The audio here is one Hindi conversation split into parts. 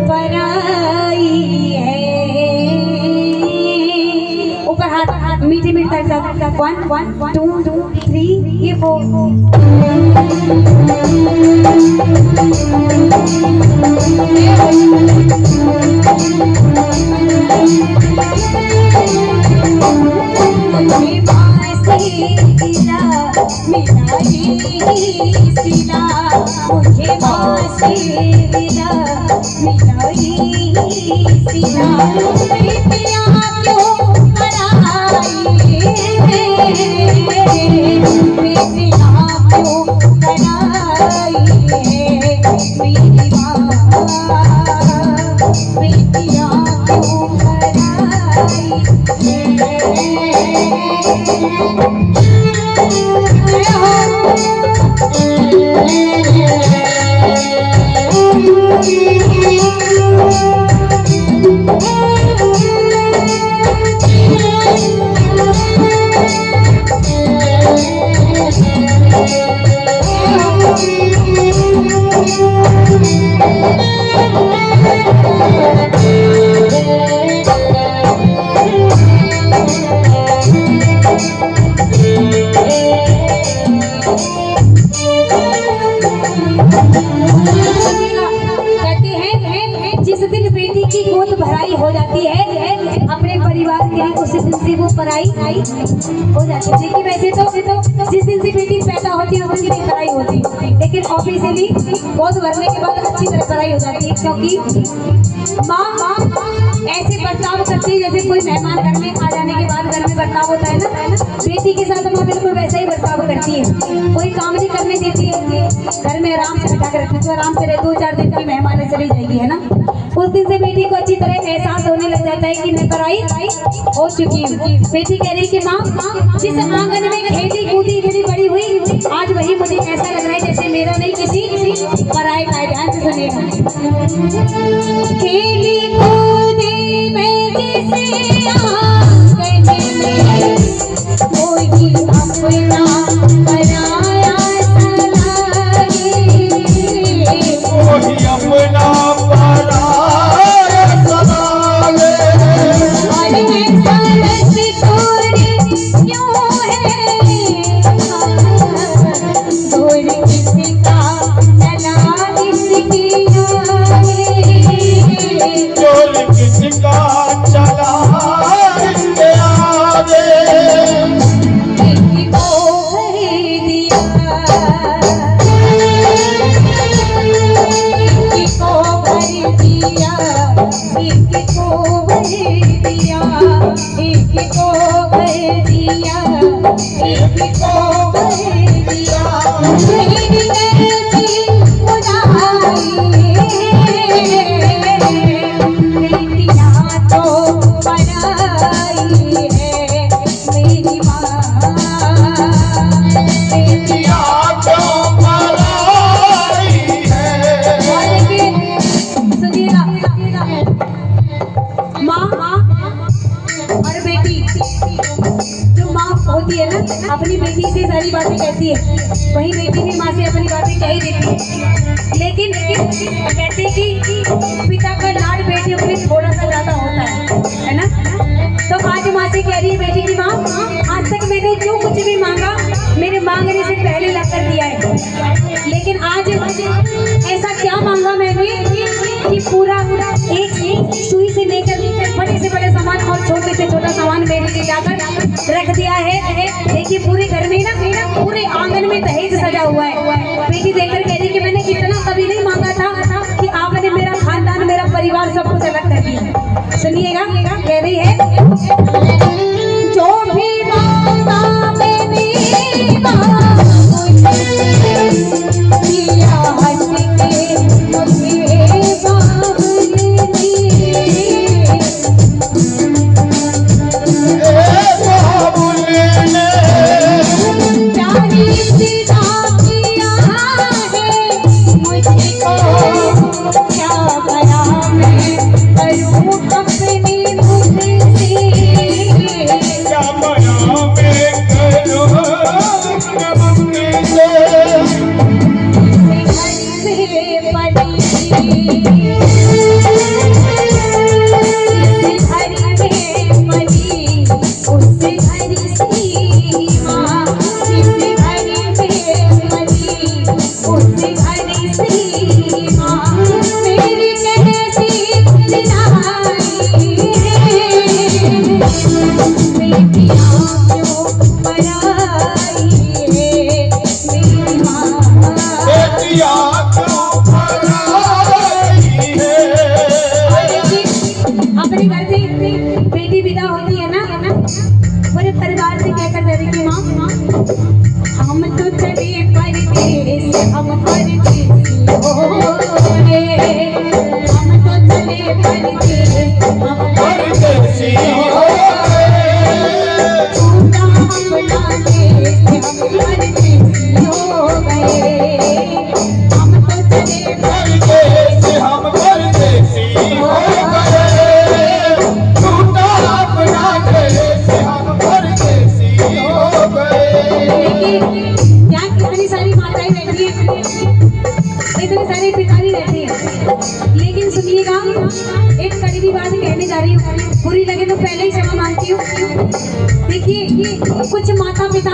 पराई है। ऊपर हाथ मीठे मीठे साथ 1 2 3 ये 4। मुझे बांसी मिला मिलाई सिला प्रिया क्यों कराई प्रिया क्यों कराई मेरी माँ प्रिया क्यों हो जाती है अपने परिवार के लिए, उसी दिन से वो पराई हो जाती है। लेकिन वैसे तो जिस दिन से बेटी पैदा होती है उसी दिन पराई होती है, लेकिन ऑफिशियली बहुत भरने के बाद अच्छी तरह पराई हो जाती है। क्योंकि माँ ऐसे बर्ताव करती है जैसे कोई मेहमान घर में आ जाने के बाद घर में बर्ताव होता है ना, बेटी के साथ माँ बिल्कुल वैसा ही बर्ताव करती है। कोई काम नहीं करने देती है, घर में आराम से बिठा कर रखती है, तो आराम से रहे 2-4 दिन की मेहमान चली जाएगी, है ना। उस दिन से बेटी को अच्छी तरह एहसास होने लग जाता है कि मैं पराई हो चुकी हूँ। बेटी कह रही कि माँ जिस आंगन में खेली कूदी मेरी बड़ी हुई, आज वही मुझे ऐसा लग रहा है जैसे मेरा नहीं किसी पराई का। ध्यान से सुनिएगा। खेली कूदी में जिसे आंगन में कोई अपना पराया सलाही, कोई अपना अपनी बेटी से सारी बातें कहती है, वही बेटी भी माँ से अपनी बातें कह ही देती है। लेकिन कहते हैं कि पिता का लाड बेटियों के लिए थोड़ा सा ज्यादा होता है ना। तो आज माँ से कह रही है बेटी की माँ, आज तक मैंने जो कुछ भी मांगा मेरे मांगने से पहले ला कर दिया है, लेकिन आज ऐसा क्या मांगा मैंने कि पूरा एक सुई से लेकर बड़े से बड़े सामान और छोटे से छोटा सामान मेरे लिए जाकर रख दिया है। देखिए पूरे घर में ना पूरे आंगन में दहेज सजा हुआ है। बेटी देखकर कह रही कि मैंने इतना कभी नहीं मांगा था कि आपने मेरा खानदान मेरा परिवार सब कुछ अलग कर दिया। सुनिएगा कह रही है, जो भी मांगा मैंने पड़ी के घर से बेटी विदा होती है ना, पूरे परिवार से कहकर जाती कि माँ हम तो चले परदेस, हम परदेसी हो गए, हम तो चले परदेस, हम परदेसी हो गए, अपना देश हम परदेसी हो गए, हम तो चले परदेस, हम परदेसी हो गए, टूटा अपना देश, हम परदेसी हो गए। लेकिन यहाँ कितनी सारी माताएं रहती हैं, इतने सारे पिताजी रहते हैं, लेकिन सुनिएगा एक कड़वी बात कहने जा रही हूँ, बुरी लगे तो पहले ही क्षमा मांगती हूँ। देखिए कुछ माता पिता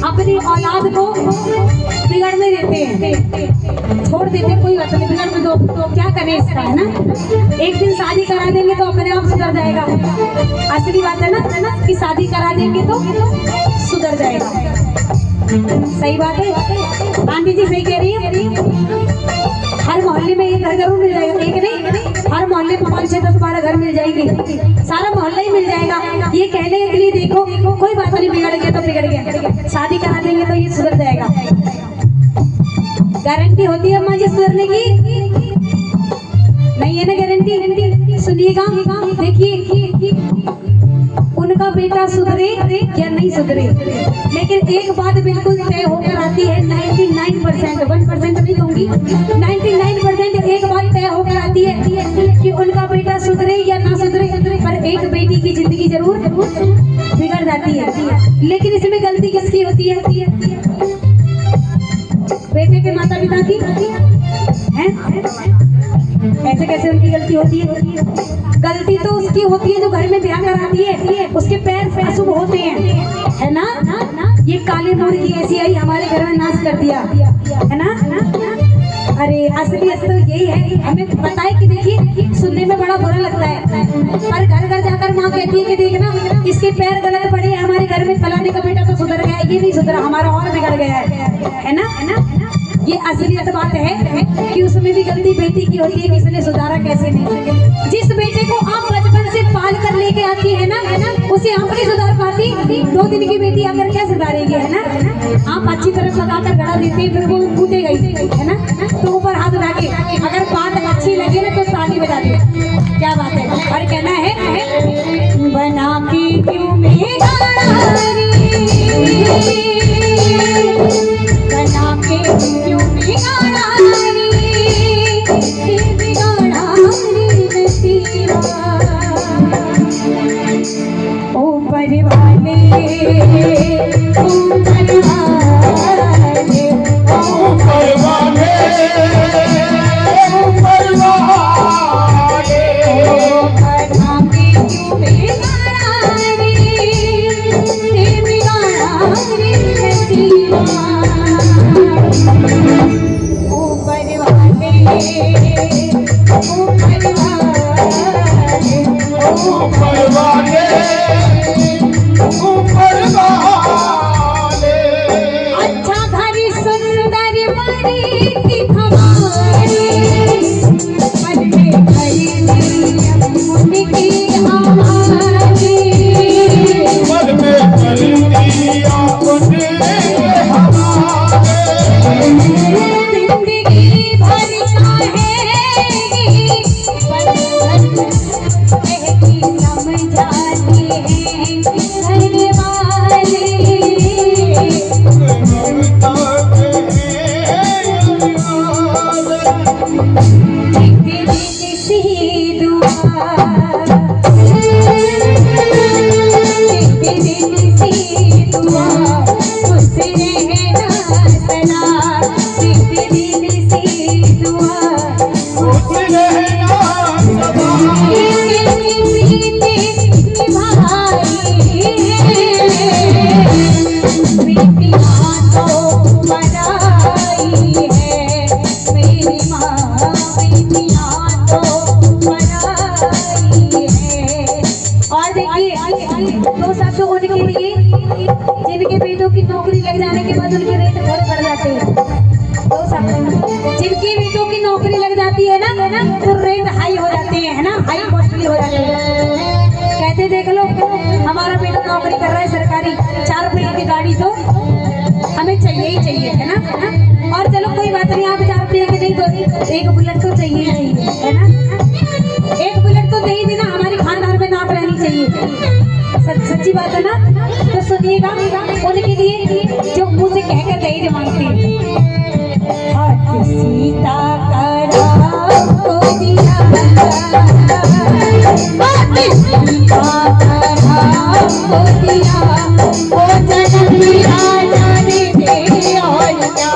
अपनी औलाद को बिगड़ने देते हैं, छोड़ देते हैं, कोई बात नहीं बिगड़ने दो, तो क्या करें इसका, है ना। एक दिन शादी करा देंगे तो अपने आप सुधर जाएगा, असली बात है ना कि शादी करा देंगे तो सुधर जाएगा। सही बात है, आंटी जी सही कह रही है। हर मोहल्ले में एक घर जरूर मिल जाएगा, एक नहीं हर मोहल्ले में 5 6 10 12 घर मिल जाएंगे, सारा मोहल्ला ही मिल जाएगा। ये कहने के लिए देखो कोई बात नहीं, बिगड़ गया तो बिगड़ गया, शादी करा देंगे तो ये सुधर जाएगा। गारंटी होती है अम्मा जी सुधरने की? नहीं है ना गारंटी। सुनिएगा, देखिए उनका बेटा सुधरे या नहीं सुधरे, लेकिन एक बात बिल्कुल तय होकर आती है, 99% 1% नहीं कहूंगी, 99% एक बात तय होकर आती है कि उनका बेटा सुधरे या ना सुधरे, पर एक बेटी की जिंदगी जरूर बिगड़ जाती है। लेकिन इसमें गलती किसकी होती है? बेटे के माता पिता की है? ऐसे कैसे उनकी गलती होती है? गलती तो उसकी होती है जो घर में ब्याह कराती है, उसके पैर अशुभ होते हैं, है ना। ये काले मोर की ऐसी आई हमारे घर में नाश कर दिया, है ना। अरे असलियत तो यही है, हमें पता है कि देखिए सुनने में बड़ा बुरा लगता है, पर घर घर जाकर माँ कहती है कि देखना इसके पैर गलत पड़े हैं, हमारे घर में फलाने का बेटा तो सुधर गया, ये नहीं सुधरा, हमारा और बिगड़ गया है ना। ये असलियत बात है कि उसमें भी गलती बेटी की होती है कि इसने सुधारा कैसे नहीं। जिस बेटे को आप बचपन से पाल कर लेके आती है ना, उसे आप नहीं सुधार पाती, 2 दिन की बेटी आकर क्या सुधारेगी, है ना। आप अच्छी तरह लगाकर गड़ा देते हैं, फिर वो टूटे गई, है ना, तो ऊपर हाथ उठा के अगर बात अच्छी लगे ना तो ताली बजा दे, क्या बात है। और कहना है बना के क्यों बना के क्यों ऊपर वाले जिनके बेटों की नौकरी लग जाने के बाद उनके रेट थोड़े बढ़ जाते हैं। जाती है ना तो रेट हाई हो जाते हैं, है ना, हाई कॉस्टली हो जाते हैं। कहते देख लो हमारा बेटा नौकरी कर रहा है सरकारी, 4 पहिए की गाड़ी तो हमें चाहिए ही चाहिए, है ना। और चलो कोई बात नहीं, आप 4 पहिए की नहीं तो एक बुलेट तो चाहिए ही चाहिए, है ना। एक बुलेट तो दे ही देना, हमारी खानदान में नाप रहनी चाहिए। सच्ची बात है ना। तो सुनिएगा उनके लिए जो मुझे कहकर दहेज मांगती है। सीता का राम को दिया, सीता का राम को दिया, वो जन्म दिया जाने दे और क्या।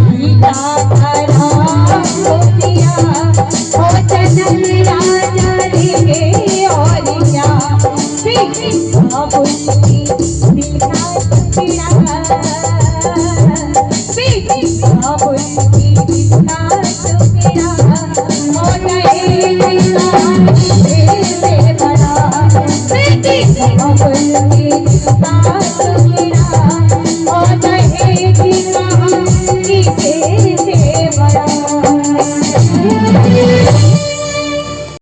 सीता का राम को दिया, वो जन्म दिया जाने दे और क्या। अब उसकी दिल का टुकड़ा, अब उसकी दिल का टुकड़ा हो गए से बड़ा। अब उसकी दिल का